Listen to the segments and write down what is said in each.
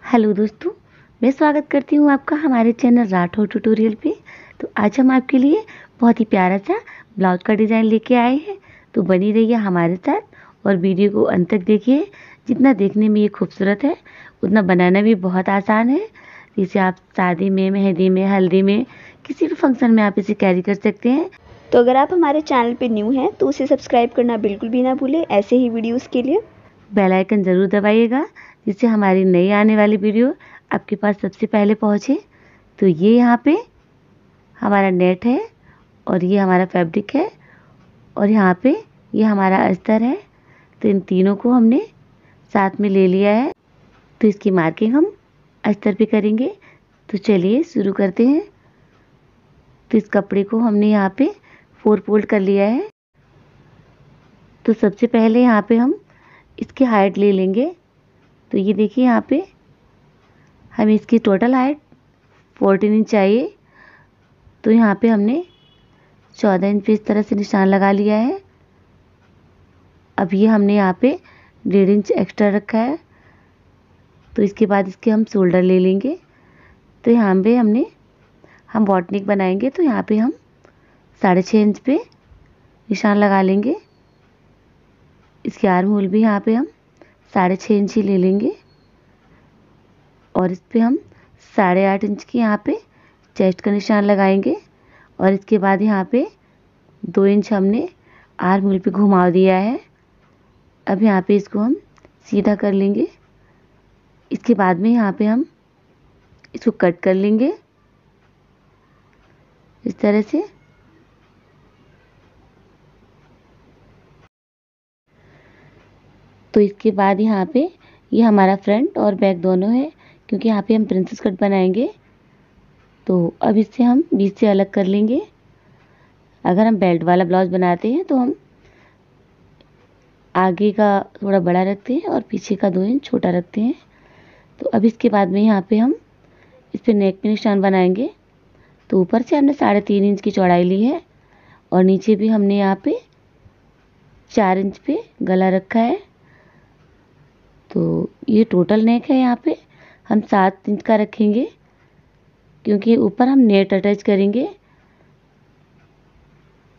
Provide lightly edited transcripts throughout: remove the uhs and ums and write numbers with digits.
Hello दोस्तों, मैं स्वागत करती हूँ आपका हमारे चैनल राठौर ट्यूटोरियल पे। तो आज हम आपके लिए बहुत ही प्यारा सा ब्लाउज का डिज़ाइन लेके आए हैं। तो बनी रहिए हमारे साथ और वीडियो को अंत तक देखिए। जितना देखने में ये खूबसूरत है उतना बनाना भी बहुत आसान है। इसे आप शादी में, मेहंदी में, हल्दी में, किसी भी फंक्शन में आप इसे कैरी कर सकते हैं। तो अगर आप हमारे चैनल पे न्यू हैं तो उसे सब्सक्राइब करना बिल्कुल भी ना भूलें ऐसे ही वीडियोस के लिए। बेल आइकन ज़रूर दबाइएगा जिससे हमारी नई आने वाली वीडियो आपके पास सबसे पहले पहुँचे। तो ये यहाँ पे हमारा नेट है और ये हमारा फैब्रिक है और यहाँ पे ये हमारा अस्तर है। तो इन तीनों को हमने साथ में ले लिया है। तो इसकी मार्किंग हम अस्तर पे करेंगे। तो चलिए शुरू करते हैं। तो इस कपड़े को हमने यहाँ पे 4 फोल्ड कर लिया है। तो सबसे पहले यहाँ पे हम इसकी हाइट ले लेंगे। तो ये देखिए यहाँ पे हमें इसकी टोटल हाइट 14 इंच चाहिए। तो यहाँ पे हमने 14 इंच पे इस तरह से निशान लगा लिया है। अब ये हमने यहाँ पे 1.5 इंच एक्स्ट्रा रखा है। तो इसके बाद इसके हम शोल्डर ले लेंगे। तो यहाँ पे हम बॉट नेक बनाएंगे। तो यहाँ पे हम 6.5 इंच पे निशान लगा लेंगे। इसके आर्म होल भी यहाँ पे हम 6.5 इंच ही ले लेंगे और इस पे हम 8.5 इंच की यहाँ पे चेस्ट का निशान लगाएंगे। और इसके बाद यहाँ पे 2 इंच हमने आर्म होल पे घुमा दिया है। अब यहाँ पे इसको हम सीधा कर लेंगे। इसके बाद में यहाँ पे हम इसको कट कर लेंगे इस तरह से। तो इसके बाद यहाँ पे ये हमारा फ्रंट और बैक दोनों है क्योंकि यहाँ पे हम प्रिंसेस कट बनाएंगे। तो अब इससे हम बीच से अलग कर लेंगे। अगर हम बेल्ट वाला ब्लाउज बनाते हैं तो हम आगे का थोड़ा बड़ा रखते हैं और पीछे का 2 इंच छोटा रखते हैं। तो अब इसके बाद में यहाँ पे हम इस पे नेक पे निशान बनाएंगे। तो ऊपर से हमने 3.5 इंच की चौड़ाई ली है और नीचे भी हमने यहाँ पे 4 इंच पे गला रखा है। तो ये टोटल नेक है। यहाँ पे हम 7 इंच का रखेंगे क्योंकि ऊपर हम नेट अटैच करेंगे।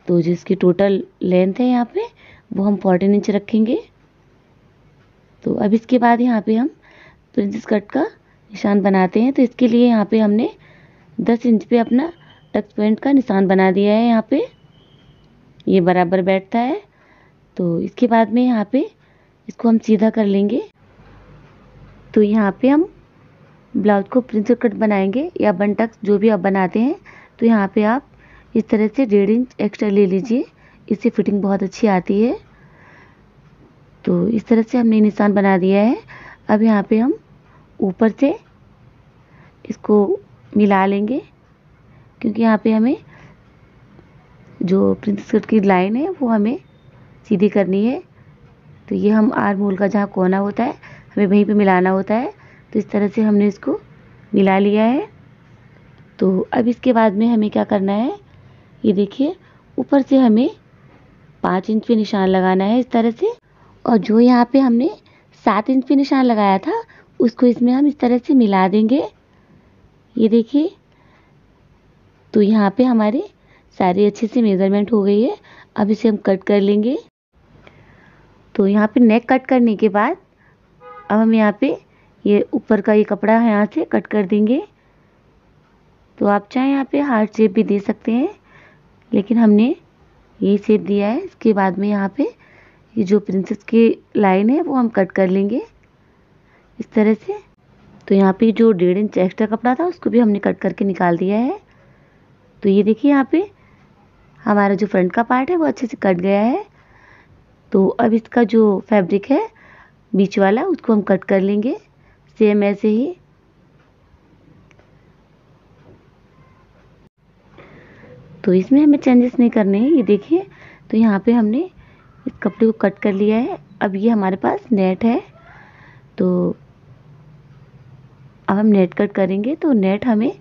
तो जिसकी टोटल लेंथ है यहाँ पे वो हम 14 इंच रखेंगे। तो अब इसके बाद यहाँ पे हम प्रिंसेस कट का निशान बनाते हैं। तो इसके लिए यहाँ पे हमने 10 इंच पे अपना टक्स पॉइंट का निशान बना दिया है। यहाँ पे ये बराबर बैठता है। तो इसके बाद में यहाँ पे इसको हम सीधा कर लेंगे। तो यहाँ पे हम ब्लाउज को प्रिंसेस कट बनाएंगे या बन टक्स जो भी आप बनाते हैं। तो यहाँ पे आप इस तरह से 1.5 इंच एक्स्ट्रा ले लीजिए। इससे फिटिंग बहुत अच्छी आती है। तो इस तरह से हमने निशान बना दिया है। अब यहाँ पे हम ऊपर से इसको मिला लेंगे क्योंकि यहाँ पे हमें जो प्रिंसेस कट की लाइन है वो हमें सीधी करनी है। तो ये हम आर्म होल का जहाँ कोना होता है हमें वहीं पे मिलाना होता है। तो इस तरह से हमने इसको मिला लिया है। तो अब इसके बाद में हमें क्या करना है, ये देखिए ऊपर से हमें 5 इंच पे निशान लगाना है इस तरह से। और जो यहाँ पे हमने 7 इंच पे निशान लगाया था उसको इसमें हम इस तरह से मिला देंगे। ये देखिए। तो यहाँ पे हमारे सारी अच्छे से मेज़रमेंट हो गई है। अब इसे हम कट कर लेंगे। तो यहाँ पे नेक कट करने के बाद अब हम यहाँ पे ये ऊपर का ये कपड़ा यहाँ से कट कर देंगे। तो आप चाहे यहाँ पे हार्ट शेप भी दे सकते हैं लेकिन हमने यही शेप दिया है। इसके बाद में यहाँ पे ये जो प्रिंसेस की लाइन है वो हम कट कर लेंगे इस तरह से। तो यहाँ पे जो 1.5 इंच एक्स्ट्रा कपड़ा था उसको भी हमने कट करके निकाल दिया है। तो ये देखिए यहाँ पे हमारा जो फ्रंट का पार्ट है वो अच्छे से कट गया है। तो अब इसका जो फैब्रिक है बीच वाला उसको हम कट कर लेंगे सेम ऐसे ही। तो इसमें हमें चेंजेस नहीं करने हैं। ये देखिए। तो यहाँ पे हमने इस कपड़े को कट कर लिया है। अब ये हमारे पास नेट है। तो अब हम नेट कट करेंगे। तो नेट हमें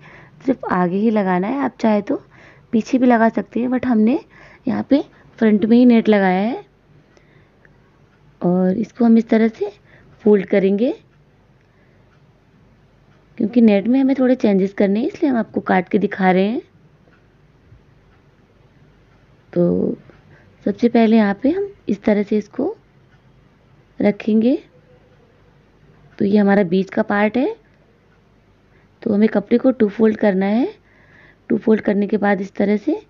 सिर्फ आगे ही लगाना है। आप चाहे तो पीछे भी लगा सकते हैं बट हमने यहाँ पे फ्रंट में ही नेट लगाया है। और इसको हम इस तरह से फोल्ड करेंगे क्योंकि नेट में हमें थोड़े चेंजेस करने हैं, इसलिए हम आपको काट के दिखा रहे हैं। तो सबसे पहले यहाँ पे हम इस तरह से इसको रखेंगे। तो ये हमारा बीच का पार्ट है। तो हमें कपड़े को 2 फोल्ड करना है। 2 फोल्ड करने के बाद इस तरह से,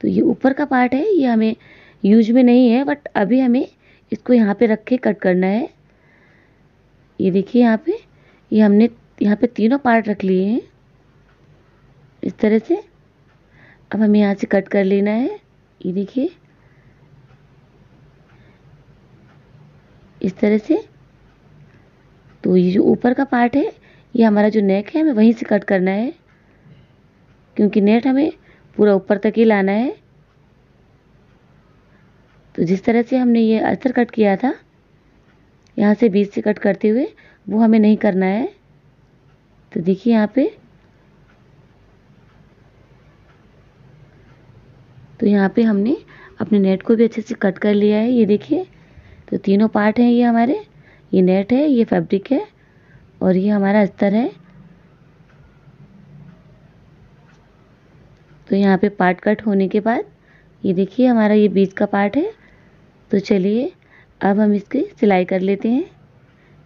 तो ये ऊपर का पार्ट है, ये हमें यूज में नहीं है, बट अभी हमें इसको यहाँ पे रख के कट करना है। ये देखिए यहाँ पे, ये हमने यहाँ पे तीनों पार्ट रख लिए हैं इस तरह से। अब हमें यहाँ से कट कर लेना है। ये देखिए इस तरह से। तो ये जो ऊपर का पार्ट है, ये हमारा जो नेक है, हमें वहीं से कट करना है, क्योंकि नेट हमें पूरा ऊपर तक ही लाना है। तो जिस तरह से हमने ये अस्तर कट किया था, यहाँ से बीच से कट करते हुए, वो हमें नहीं करना है। तो देखिए यहाँ पे, तो यहाँ पे हमने अपने नेट को भी अच्छे से कट कर लिया है। ये देखिए, तो तीनों पार्ट हैं ये हमारे, ये नेट है, ये फैब्रिक है, और ये हमारा अस्तर है। तो यहाँ पे पार्ट कट होने के बाद ये देखिए हमारा ये बीच का पार्ट है। तो चलिए अब हम इसकी सिलाई कर लेते हैं।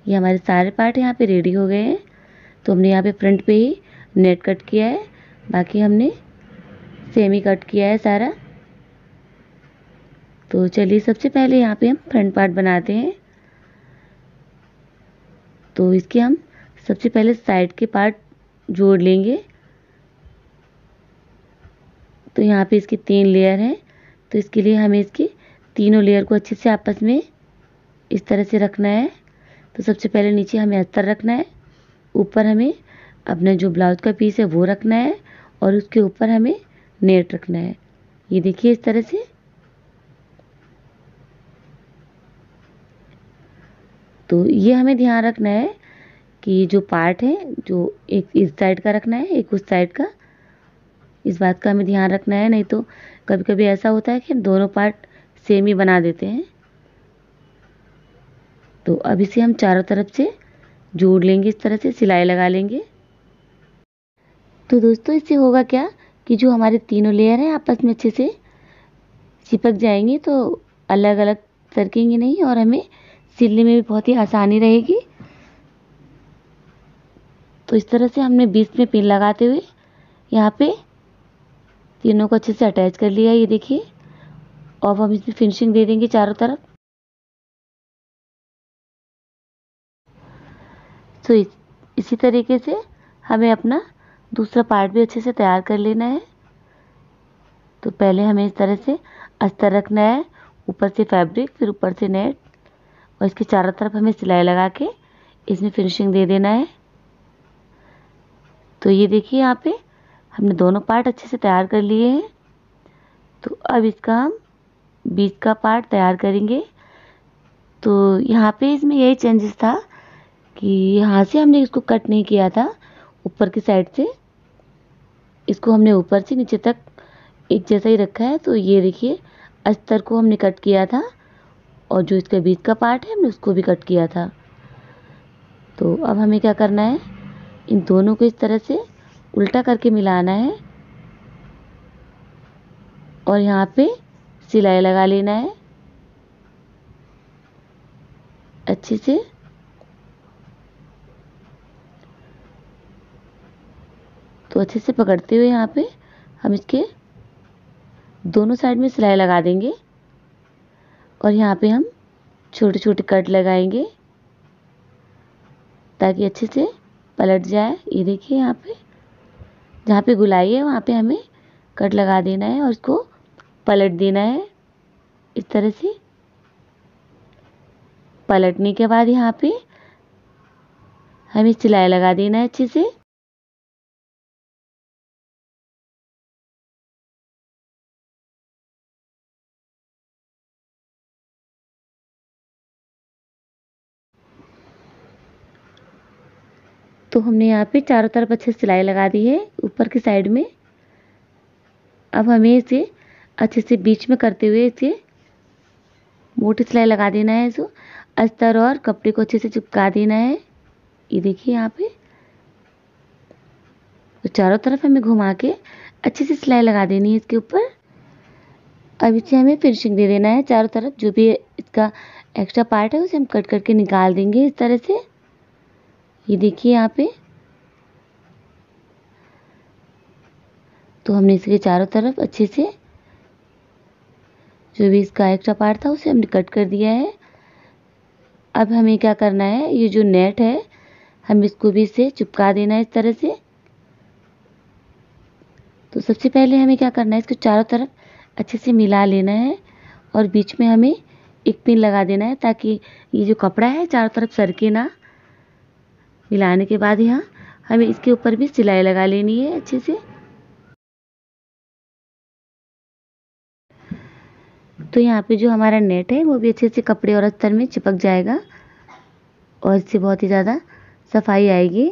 ये हमारे सारे पार्ट यहाँ पे रेडी हो गए हैं। तो हमने यहाँ पे फ्रंट पे ही नेट कट किया है, बाकी हमने सेमी कट किया है सारा। तो चलिए सबसे पहले यहाँ पे हम फ्रंट पार्ट बनाते हैं। तो इसके हम सबसे पहले साइड के पार्ट जोड़ लेंगे। तो यहाँ पे इसकी 3 लेयर हैं। तो इसके लिए हमें इसकी तीनों लेयर को अच्छे से आपस में इस तरह से रखना है। तो सबसे पहले नीचे हमें अस्तर रखना है, ऊपर हमें अपना जो ब्लाउज का पीस है वो रखना है, और उसके ऊपर हमें नेट रखना है। ये देखिए इस तरह से। तो ये हमें ध्यान रखना है कि जो पार्ट है, जो एक इस साइड का रखना है, एक उस साइड का, इस बात का हमें ध्यान रखना है। नहीं तो कभी कभी ऐसा होता है कि हम दोनों पार्ट सेम ही बना देते हैं। तो अब इसे हम चारों तरफ से जोड़ लेंगे, इस तरह से सिलाई लगा लेंगे। तो दोस्तों इससे होगा क्या कि जो हमारे तीनों लेयर हैं आपस में अच्छे से चिपक जाएंगी, तो अलग अलग सरकेंगी नहीं, और हमें सिलने में भी बहुत ही आसानी रहेगी। तो इस तरह से हमने बीच में पिन लगाते हुए यहाँ पे तीनों को अच्छे से अटैच कर लिया। ये देखिए, और हम इसमें फिनिशिंग दे देंगे चारों तरफ। तो इसी तरीके से हमें अपना दूसरा पार्ट भी अच्छे से तैयार कर लेना है। तो पहले हमें इस तरह से अस्तर रखना है, ऊपर से फैब्रिक, फिर ऊपर से नेट, और इसके चारों तरफ हमें सिलाई लगा के इसमें फिनिशिंग दे देना है। तो ये देखिए यहाँ पे हमने दोनों पार्ट अच्छे से तैयार कर लिए हैं। तो अब इसका हम बीच का पार्ट तैयार करेंगे। तो यहाँ पे इसमें यही चेंजेस था कि यहाँ से हमने इसको कट नहीं किया था, ऊपर की साइड से इसको हमने ऊपर से नीचे तक एक जैसा ही रखा है। तो ये देखिए अस्तर को हमने कट किया था, और जो इसका बीच का पार्ट है हमने उसको भी कट किया था। तो अब हमें क्या करना है, इन दोनों को इस तरह से उल्टा करके मिलाना है, और यहाँ पे सिलाई लगा लेना है अच्छे से। तो अच्छे से पकड़ते हुए यहाँ पे हम इसके दोनों साइड में सिलाई लगा देंगे, और यहाँ पे हम छोटे छोटे कट लगाएंगे ताकि अच्छे से पलट जाए। ये देखिए यहाँ पे जहाँ पे गुलाई है वहाँ पे हमें कट लगा देना है, और इसको पलट देना है इस तरह से। पलटने के बाद यहाँ पे हमें सिलाई लगा देना है अच्छे से। तो हमने यहाँ पे चारों तरफ अच्छे सिलाई लगा दी है ऊपर की साइड में। अब हमें इसे अच्छे से बीच में करते हुए इसे मोटी सिलाई लगा देना है, जो अस्तर और कपड़े को अच्छे से चिपका देना है। ये देखिए यहाँ पे तो चारों तरफ हमें घुमा के अच्छे से सिलाई लगा देनी है इसके ऊपर। अब इसे हमें फिनिशिंग दे देना है चारों तरफ। जो भी इसका एक्स्ट्रा पार्ट है उसे हम कट करके निकाल देंगे इस तरह से। ये देखिए यहाँ पे तो हमने इसके चारों तरफ अच्छे से जो भी इसका एक्स्ट्रा पार्ट था उसे हमने कट कर दिया है। अब हमें क्या करना है, ये जो नेट है हम इसको भी इससे चिपका देना है इस तरह से। तो सबसे पहले हमें क्या करना है, इसको चारों तरफ अच्छे से मिला लेना है और बीच में हमें एक पिन लगा देना है ताकि ये जो कपड़ा है चारों तरफ सरके ना। मिलाने के बाद यहाँ हमें इसके ऊपर भी सिलाई लगा लेनी है अच्छे से। तो यहाँ पे जो हमारा नेट है वो भी अच्छे से कपड़े और अस्तर में चिपक जाएगा और इससे बहुत ही ज़्यादा सफाई आएगी।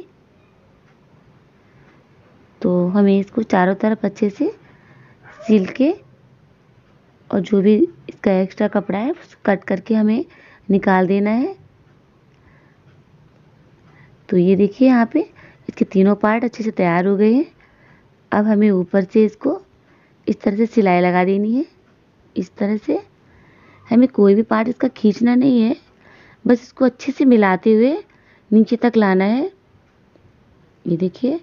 तो हमें इसको चारों तरफ अच्छे से सील के और जो भी इसका एक्स्ट्रा कपड़ा है कट करके हमें निकाल देना है। तो ये देखिए यहाँ पे इसके तीनों पार्ट अच्छे से तैयार हो गए हैं। अब हमें ऊपर से इसको इस तरह से सिलाई लगा देनी है। इस तरह से हमें कोई भी पार्ट इसका खींचना नहीं है, बस इसको अच्छे से मिलाते हुए नीचे तक लाना है। ये देखिए,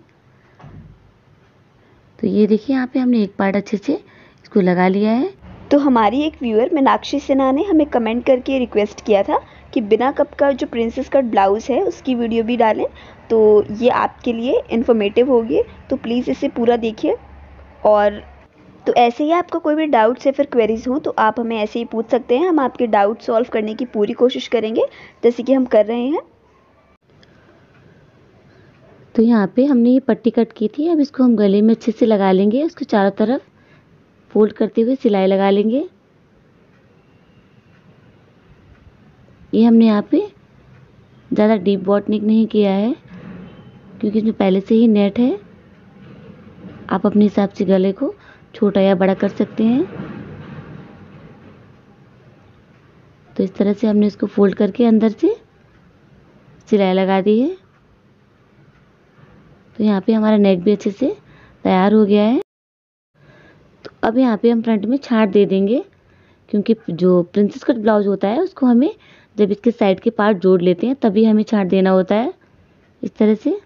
तो ये देखिए यहाँ पे हमने एक पार्ट अच्छे से इसको लगा लिया है। तो हमारी एक व्यूअर मीनाक्षी सिन्हा ने हमें कमेंट करके रिक्वेस्ट किया था कि बिना कप का जो प्रिंसेस कट ब्लाउज़ है उसकी वीडियो भी डालें। तो ये आपके लिए इन्फॉर्मेटिव होगी, तो प्लीज़ इसे पूरा देखिए। और तो ऐसे ही आपको कोई भी डाउट्स या फिर क्वेरीज हो तो आप हमें ऐसे ही पूछ सकते हैं। हम आपके डाउट सॉल्व करने की पूरी कोशिश करेंगे जैसे कि हम कर रहे हैं। तो यहाँ पे हमने ये पट्टी कट की थी, अब इसको हम गले में अच्छे से लगा लेंगे। उसको चारों तरफ फोल्ड करते हुए सिलाई लगा लेंगे। ये हमने यहाँ पे ज़्यादा डीप बॉटनिंग नहीं किया है क्योंकि इसमें पहले से ही नेट है। आप अपने हिसाब से गले को छोटा या बड़ा कर सकते हैं। तो इस तरह से हमने इसको फोल्ड करके अंदर से सिलाई लगा दी है। तो यहाँ पे हमारा नेक भी अच्छे से तैयार हो गया है। तो अब यहाँ पे हम फ्रंट में छांट दे देंगे क्योंकि जो प्रिंसेस कट ब्लाउज होता है उसको हमें जब इसके साइड के पार्ट जोड़ लेते हैं तभी हमें छांट देना होता है इस तरह से।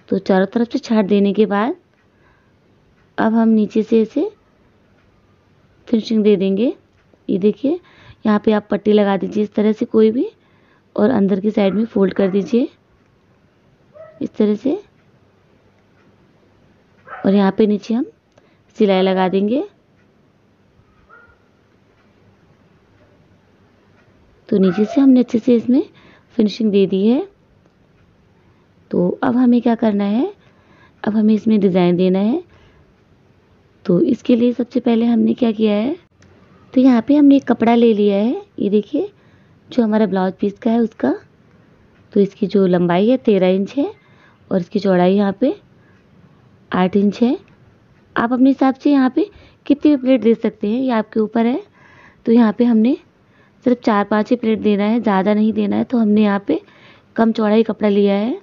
तो चारों तरफ से छांट देने के बाद अब हम नीचे से इसे फिनिशिंग दे देंगे। ये देखिए यहाँ पे आप पट्टी लगा दीजिए इस तरह से कोई भी, और अंदर की साइड में फोल्ड कर दीजिए इस तरह से, और यहाँ पे नीचे हम सिलाई लगा देंगे। तो नीचे से हमने अच्छे से इसमें फिनिशिंग दे दी है। तो अब हमें क्या करना है, अब हमें इसमें डिज़ाइन देना है। तो इसके लिए सबसे पहले हमने क्या किया है, तो यहाँ पे हमने एक कपड़ा ले लिया है। ये देखिए जो हमारा ब्लाउज पीस का है उसका। तो इसकी जो लंबाई है 13 इंच है और इसकी चौड़ाई यहाँ पे 8 इंच है। आप अपने हिसाब से यहाँ पे कितनी भी प्लेट दे सकते हैं, ये आपके ऊपर है। तो यहाँ पे हमने सिर्फ 4-5 ही प्लेट देना है, ज़्यादा नहीं देना है। तो हमने यहाँ पे कम चौड़ाई कपड़ा लिया है।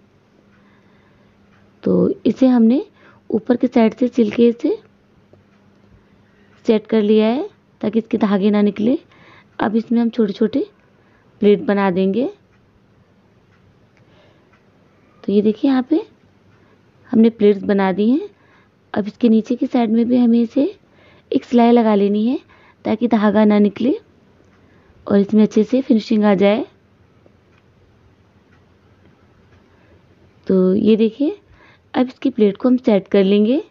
तो इसे हमने ऊपर की साइड से सिल के इसे सेट कर लिया है ताकि इसके धागे ना निकले। अब इसमें हम छोटे छोटे प्लेट बना देंगे। तो ये देखिए यहाँ पे हमने प्लेट्स बना दी हैं। अब इसके नीचे की साइड में भी हमें इसे एक सिलाई लगा लेनी है ताकि धागा ना निकले और इसमें अच्छे से फिनिशिंग आ जाए। तो ये देखिए अब इसकी प्लेट को हम सेट कर लेंगे।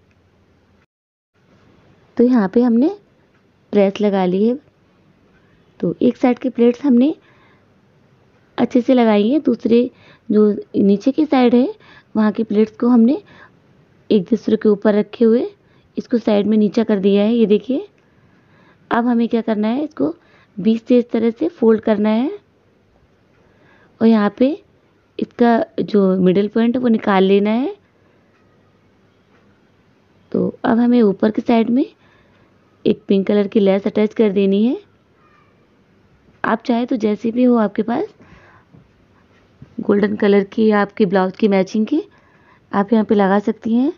तो यहाँ पे हमने प्रेस लगा ली है। तो एक साइड की प्लेट्स हमने अच्छे से लगाई है, दूसरे जो नीचे की साइड है वहाँ की प्लेट्स को हमने एक दूसरे के ऊपर रखे हुए इसको साइड में नीचा कर दिया है। ये देखिए अब हमें क्या करना है, इसको बीच से इस तरह से फोल्ड करना है और यहाँ पे इसका जो मिडिल पॉइंट है वो निकाल लेना है। तो अब हमें ऊपर की साइड में एक पिंक कलर की लेस अटैच कर देनी है। आप चाहे तो जैसे भी हो आपके पास गोल्डन कलर की या आपकी ब्लाउज की मैचिंग की आप यहाँ पे लगा सकती हैं।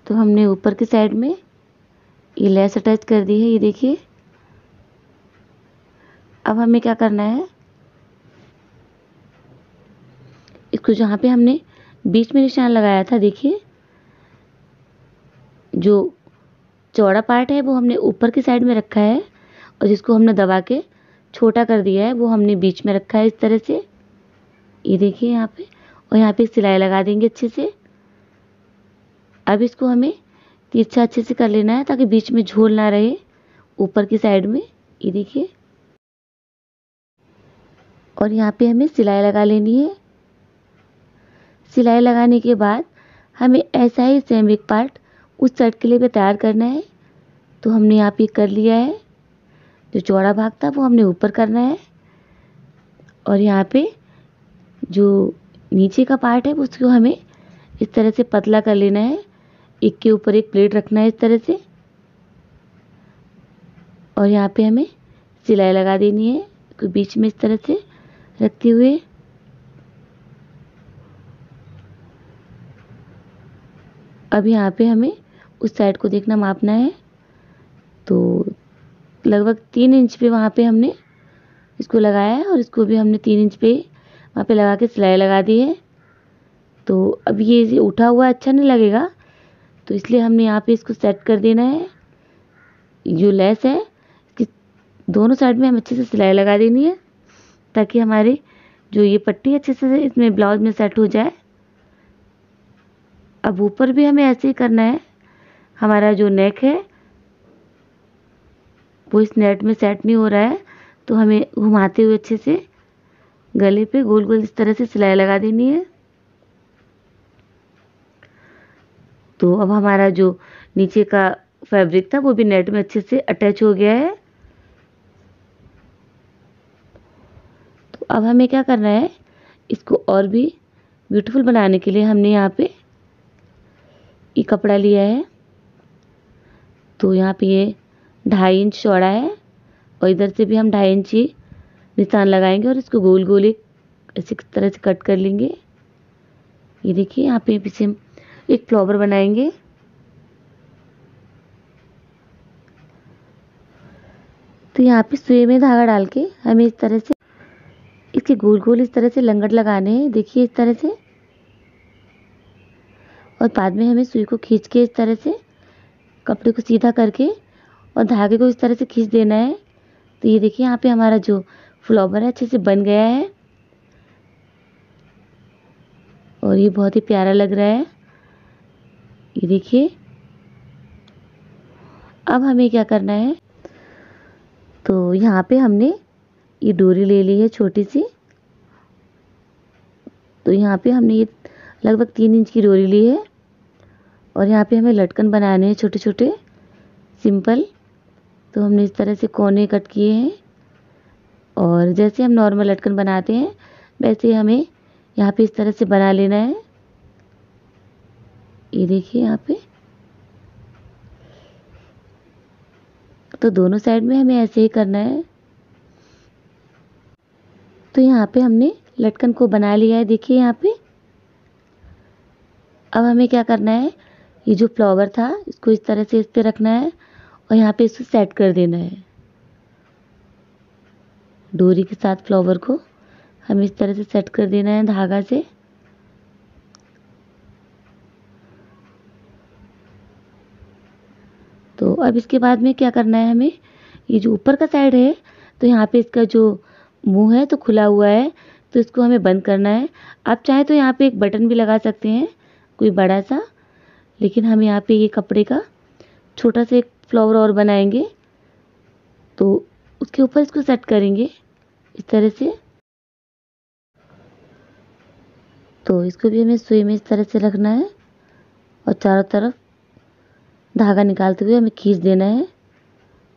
तो हमने ऊपर की साइड में ये लेस अटैच कर दी है, ये देखिए। अब हमें क्या करना है, इसको जहाँ पे हमने बीच में निशान लगाया था, देखिए जो चौड़ा पार्ट है वो हमने ऊपर की साइड में रखा है, और जिसको हमने दबा के छोटा कर दिया है वो हमने बीच में रखा है इस तरह से, ये देखिए यहाँ पे। और यहाँ पे सिलाई लगा देंगे अच्छे से। अब इसको हमें तिरछा अच्छे से कर लेना है ताकि बीच में झोल ना रहे ऊपर की साइड में, ये देखिए। और यहाँ पे हमें सिलाई लगा लेनी है। सिलाई लगाने के बाद हमें ऐसा ही सेम एक पार्ट उस साइड के लिए भी तैयार करना है। तो हमने यहाँ पे कर लिया है, जो चौड़ा भाग था वो हमने ऊपर करना है, और यहाँ पे जो नीचे का पार्ट है उसको हमें इस तरह से पतला कर लेना है। एक के ऊपर एक प्लेट रखना है इस तरह से, और यहाँ पे हमें सिलाई लगा देनी है तो बीच में इस तरह से रखते हुए। अब यहाँ पे हमें उस साइड को देखना, मापना है। तो लगभग 3 इंच पे वहाँ पे हमने इसको लगाया है, और इसको भी हमने 3 इंच पे वहाँ पे लगा के सिलाई लगा दी है। तो अब ये उठा हुआ अच्छा नहीं लगेगा, तो इसलिए हमने यहाँ पे इसको सेट कर देना है। जो लेस है कि दोनों साइड में हम अच्छे से सिलाई लगा देनी है ताकि हमारी जो ये पट्टी अच्छे से इसमें ब्लाउज में सेट हो जाए। अब ऊपर भी हमें ऐसे ही करना है। हमारा जो नेक है वो इस नेट में सेट नहीं हो रहा है, तो हमें घुमाते हुए अच्छे से गले पे गोल गोल इस तरह से सिलाई लगा देनी है। तो अब हमारा जो नीचे का फैब्रिक था वो भी नेट में अच्छे से अटैच हो गया है। तो अब हमें क्या करना है, इसको और भी ब्यूटीफुल बनाने के लिए हमने यहाँ पे ये कपड़ा लिया है। तो यहाँ पे ये 2.5 इंच चौड़ा है, और इधर से भी हम 2.5 इंच ही निशान लगाएंगे, और इसको गोल गोल एक ऐसी तरह से कट कर लेंगे। ये देखिए यहाँ पे पीछे हम एक फ्लावर बनाएंगे। तो यहाँ पे सुई में धागा डाल के हमें इस तरह से इसके गोल गोल इस तरह से लंगट लगाने हैं, देखिए इस तरह से। और बाद में हमें सुई को खींच के इस तरह से कपड़े को सीधा करके और धागे को इस तरह से खींच देना है। तो ये देखिए यहाँ पे हमारा जो फ्लावर है अच्छे से बन गया है, और ये बहुत ही प्यारा लग रहा है, ये देखिए। अब हमें क्या करना है, तो यहाँ पे हमने ये डोरी ले ली है छोटी सी। तो यहाँ पे हमने ये लगभग 3 इंच की डोरी ली है, और यहाँ पे हमें लटकन बनाने हैं छोटे छोटे सिंपल। तो हमने इस तरह से कोने कट किए हैं, और जैसे हम नॉर्मल लटकन बनाते हैं वैसे हमें यहाँ पे इस तरह से बना लेना है, ये देखिए यहाँ पे। तो दोनों साइड में हमें ऐसे ही करना है। तो यहाँ पे हमने लटकन को बना लिया है, देखिए यहाँ पे। अब हमें क्या करना है, ये जो फ्लावर था इसको इस तरह से इस पे रखना है, और यहाँ पे इसको सेट कर देना है। डोरी के साथ फ्लावर को हमें इस तरह से सेट कर देना है धागा से। तो अब इसके बाद में क्या करना है हमें, ये जो ऊपर का साइड है तो यहाँ पे इसका जो मुंह है तो खुला हुआ है, तो इसको हमें बंद करना है। आप चाहें तो यहाँ पे एक बटन भी लगा सकते हैं, कोई बड़ा सा, लेकिन हम यहाँ पे ये कपड़े का छोटा सा एक फ्लावर और बनाएंगे, तो उसके ऊपर इसको सेट करेंगे इस तरह से। तो इसको भी हमें सुई में इस तरह से रखना है, और चारों तरफ धागा निकालते हुए हमें खींच देना है,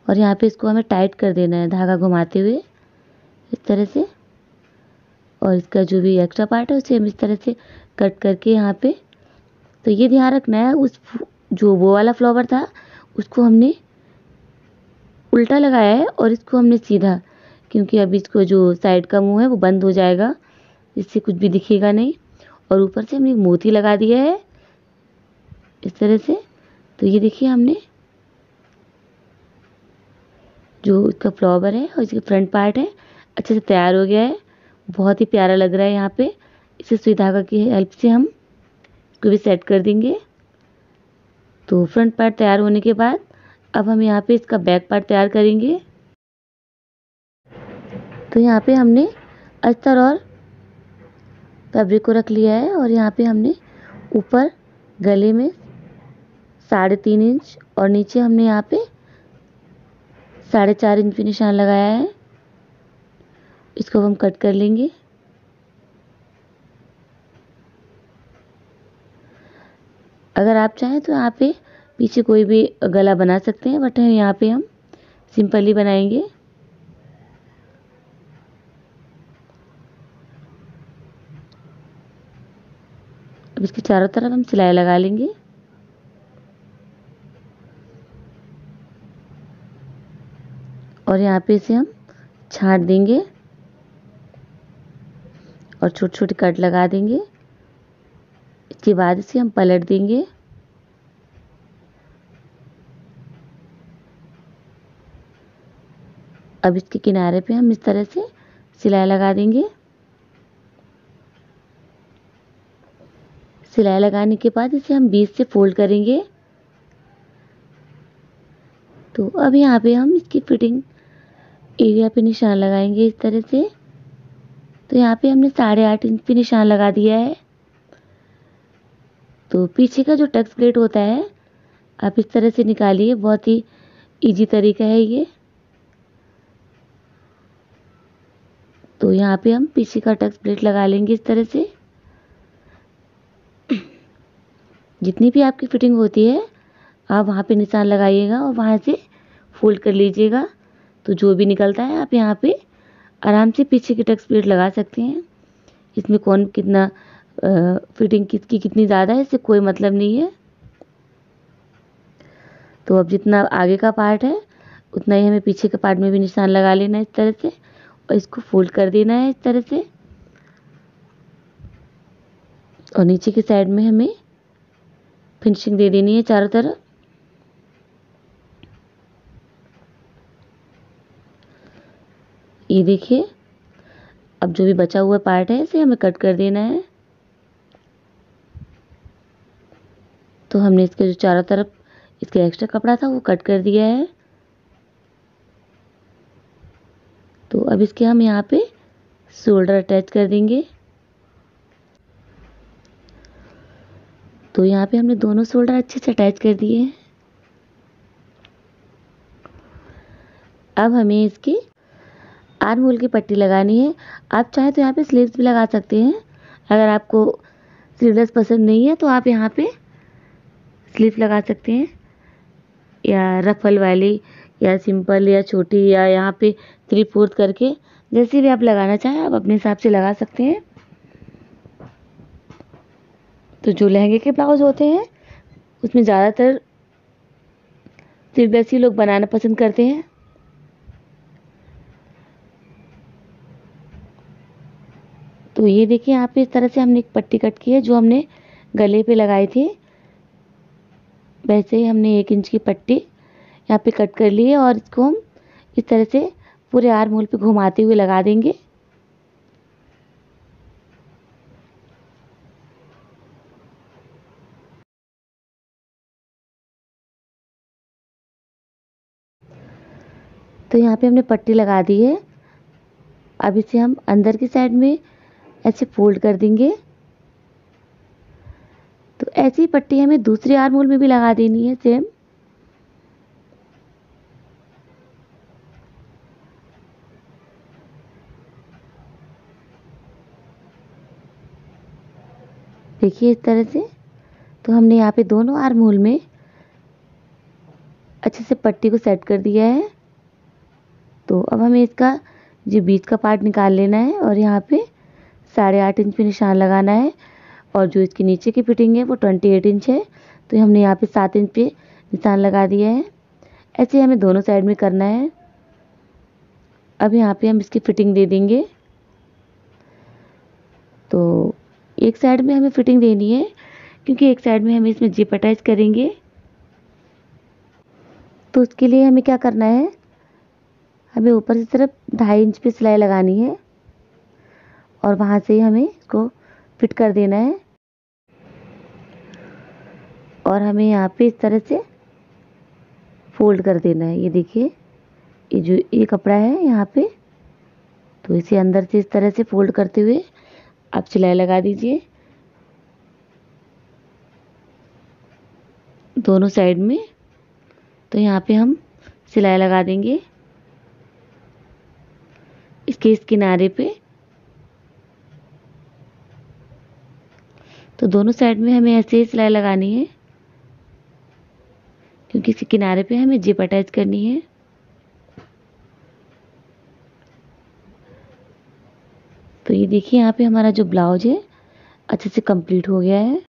और यहाँ पे इसको हमें टाइट कर देना है धागा घुमाते हुए इस तरह से। और इसका जो भी एक्स्ट्रा पार्ट है उसे हम इस तरह से कट करके यहाँ पे। तो ये ध्यान रखना है, उस जो वो वाला फ्लावर था उसको हमने उल्टा लगाया है, और इसको हमने सीधा, क्योंकि अभी इसको जो साइड का मुंह है वो बंद हो जाएगा, इससे कुछ भी दिखेगा नहीं। और ऊपर से हमने एक मोती लगा दिया है इस तरह से। तो ये देखिए हमने जो इसका फ्लावर है और इसका फ्रंट पार्ट है अच्छे से तैयार हो गया है। बहुत ही प्यारा लग रहा है यहाँ पे। इसे सुई धागा की हेल्प से हम इसको भी सेट कर देंगे। तो फ्रंट पार्ट तैयार होने के बाद अब हम यहाँ पे इसका बैक पार्ट तैयार करेंगे। तो यहाँ पे हमने अस्तर और फैब्रिक को रख लिया है और यहाँ पे हमने ऊपर गले में 3.5 इंच और नीचे हमने यहाँ पे 4.5 इंच पे निशान लगाया है। इसको हम कट कर लेंगे। अगर आप चाहें तो यहाँ पे पीछे कोई भी गला बना सकते हैं, बट यहाँ पे हम सिंपल ही बनाएंगे। अब इसके चारों तरफ हम सिलाई लगा लेंगे। और यहाँ पे इसे हम छांट देंगे और छोटे छोटे कट लगा देंगे। इसके बाद इसे हम पलट देंगे। अब इसके किनारे पे हम इस तरह से सिलाई लगा देंगे। सिलाई लगाने के बाद इसे हम बीच से फोल्ड करेंगे। तो अब यहाँ पे हम इसकी फिटिंग एरिया पे निशान लगाएंगे इस तरह से। तो यहाँ पे हमने 8.5 इंच पे निशान लगा दिया है। तो पीछे का जो टक्स प्लेट होता है आप इस तरह से निकालिए, बहुत ही इजी तरीका है ये। तो यहाँ पे हम पीछे का टक्स प्लेट लगा लेंगे इस तरह से। जितनी भी आपकी फिटिंग होती है आप वहाँ पे निशान लगाइएगा और वहाँ से फोल्ड कर लीजिएगा। तो जो भी निकलता है आप यहाँ पे आराम से पीछे की टक्स प्लेट लगा सकते हैं। इसमें कौन कितना फिटिंग किसकी कितनी ज़्यादा है इससे कोई मतलब नहीं है। तो अब जितना आगे का पार्ट है उतना ही हमें पीछे के पार्ट में भी निशान लगा लेना है इस तरह से और इसको फोल्ड कर देना है इस तरह से। और नीचे की साइड में हमें फिनिशिंग दे देनी है चारों तरफ। ये देखिए अब जो भी बचा हुआ पार्ट है इसे हमें कट कर देना है। तो हमने इसके जो चारों तरफ इसका एक्स्ट्रा कपड़ा था वो कट कर दिया है। तो अब इसके हम यहाँ पे शोल्डर अटैच कर देंगे। तो यहाँ पे हमने दोनों शोल्डर अच्छे से अटैच कर दिए हैं। अब हमें इसकी आर्म होल की पट्टी लगानी है। आप चाहे तो यहाँ पे स्लीव्स भी लगा सकते हैं। अगर आपको स्लीवलेस पसंद नहीं है तो आप यहाँ पे स्लीव लगा सकते हैं, या रफल वाली या सिंपल या छोटी या यहाँ पे 3/4 करके, जैसे भी आप लगाना चाहें आप अपने हिसाब से लगा सकते हैं। तो जो लहंगे के ब्लाउज होते हैं उसमें ज़्यादातर स्लीवलेस ही लोग बनाना पसंद करते हैं। तो ये देखिए यहाँ पे इस तरह से हमने एक पट्टी कट की है जो हमने गले पे लगाई थी। वैसे ही हमने 1 इंच की पट्टी यहाँ पे कट कर ली है और इसको हम इस तरह से पूरे आर्म होल पे घुमाते हुए लगा देंगे। तो यहाँ पे हमने पट्टी लगा दी है। अब इसे हम अंदर की साइड में ऐसे फोल्ड कर देंगे। तो ऐसी पट्टी हमें दूसरे आर्म होल में भी लगा देनी है सेम। देखिए इस तरह से। तो हमने यहाँ पे दोनों आर्म होल में अच्छे से पट्टी को सेट कर दिया है। तो अब हमें इसका जो बीच का पार्ट निकाल लेना है और यहाँ पे 8.5 इंच पे निशान लगाना है। और जो इसकी नीचे की फिटिंग है वो 28 इंच है। तो हमने यहाँ पे 7 इंच पे निशान लगा दिया है। ऐसे हमें दोनों साइड में करना है। अब यहाँ पे हम इसकी फिटिंग दे देंगे। तो एक साइड में हमें फिटिंग देनी है, क्योंकि एक साइड में हमें इसमें जिप अटैच करेंगे। तो उसके लिए हमें क्या करना है, हमें ऊपर से सिर्फ 2.5 इंच पे सिलाई लगानी है और वहाँ से ही हमें इसको फिट कर देना है। और हमें यहाँ पे इस तरह से फोल्ड कर देना है। ये देखिए, ये जो ये कपड़ा है यहाँ पे, तो इसे अंदर से इस तरह से फोल्ड करते हुए आप सिलाई लगा दीजिए दोनों साइड में। तो यहाँ पे हम सिलाई लगा देंगे इसके इस किनारे पे। तो दोनों साइड में हमें ऐसे ही सिलाई लगानी है, क्योंकि इस किनारे पे हमें जिप अटैच करनी है। तो ये देखिए, यहाँ पे हमारा जो ब्लाउज है अच्छे से कंप्लीट हो गया है।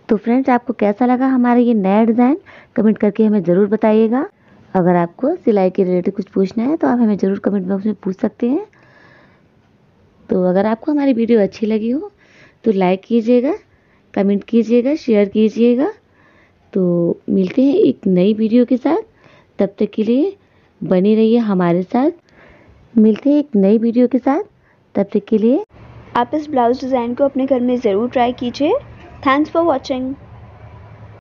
तो फ्रेंड्स, आपको कैसा लगा हमारा ये नया डिज़ाइन, कमेंट करके हमें ज़रूर बताइएगा। अगर आपको सिलाई के रिलेटेड कुछ पूछना है तो आप हमें ज़रूर कमेंट बॉक्स में पूछ सकते हैं। तो अगर आपको हमारी वीडियो अच्छी लगी हो तो लाइक कीजिएगा, कमेंट कीजिएगा, शेयर कीजिएगा। तो मिलते हैं एक नई वीडियो के साथ, तब तक के लिए बने रहिए हमारे साथ। मिलते हैं एक नई वीडियो के साथ, तब तक के लिए आप इस ब्लाउज़ डिज़ाइन को अपने घर में ज़रूर ट्राई कीजिए। Thanks for watching.